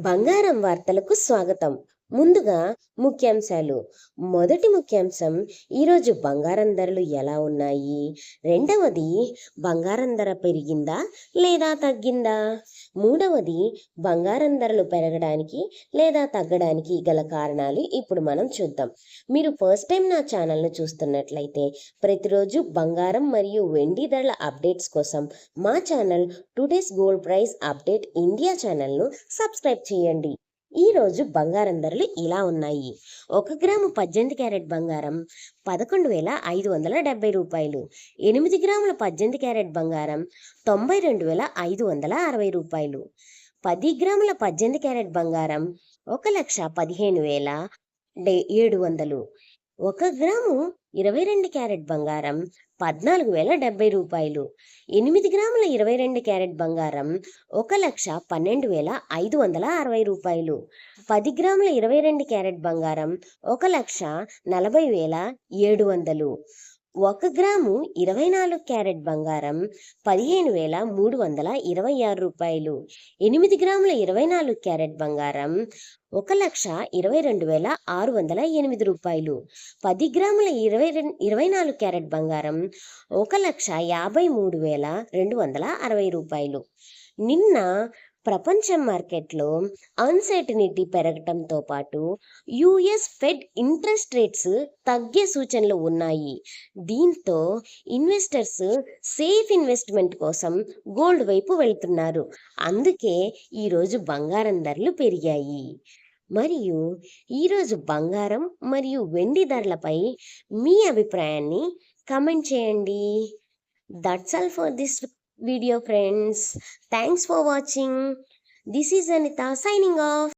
బంగారం వార్తలకు స్వాగతం. ముందుగా ముఖ్యాంశాలు. మొదటి ముఖ్యాంశం, ఈరోజు బంగారం ధరలు ఎలా ఉన్నాయి? రెండవది, బంగారం ధర పెరిగిందా లేదా తగ్గిందా? మూడవది, బంగారం ధరలు పెరగడానికి లేదా తగ్గడానికి గల కారణాలు ఇప్పుడు మనం చూద్దాం. మీరు ఫస్ట్ టైం నా ఛానల్ను చూస్తున్నట్లయితే ప్రతిరోజు బంగారం మరియు వెండి ధరల అప్డేట్స్ కోసం మా channel today's gold price update India ఛానల్ను సబ్స్క్రైబ్ చేయండి. ఈరోజు బంగారం ధరలు ఇలా ఉన్నాయి. 1 గ్రాము 18 క్యారెట్ బంగారం 11,570 రూపాయలు. 8 గ్రాముల 18 క్యారెట్ బంగారం 92,560 రూపాయలు. 10 గ్రాముల 18 క్యారెట్ బంగారం 1,15,700. 1 గ్రాము 22 క్యారెట్ బంగారం 14,070 రూపాయలు. 8 గ్రాముల 22 క్యారెట్ బంగారం 1,12,560 రూపాయలు. 10 గ్రాముల 22 క్యారెట్ బంగారం 1,40,700. 1 గ్రాము 24 క్యారెట్ బంగారం 15,326 రూపాయలు. 8 గ్రాముల 24 క్యారెట్ బంగారం 1,22,608 రూపాయలు. 10 గ్రాముల 24 క్యారెట్ బంగారం 1,53,260 రూపాయలు. నిన్న ప్రపంచ మార్కెట్లో అన్సర్టనిటీ పెరగటంతో పాటు యుఎస్ ఫెడ్ ఇంట్రెస్ట్ రేట్స్ తగ్గే సూచనలు ఉన్నాయి. దీంతో ఇన్వెస్టర్స్ సేఫ్ ఇన్వెస్ట్మెంట్ కోసం గోల్డ్ వైపు వెళ్తున్నారు. అందుకే ఈరోజు బంగారం ధరలు పెరిగాయి. మరియు ఈరోజు బంగారం మరియు వెండి ధరలపై మీ అభిప్రాయాన్ని కమెంట్ చేయండి. That's all for this video, friends. Thanks for watching. This is Anita signing off.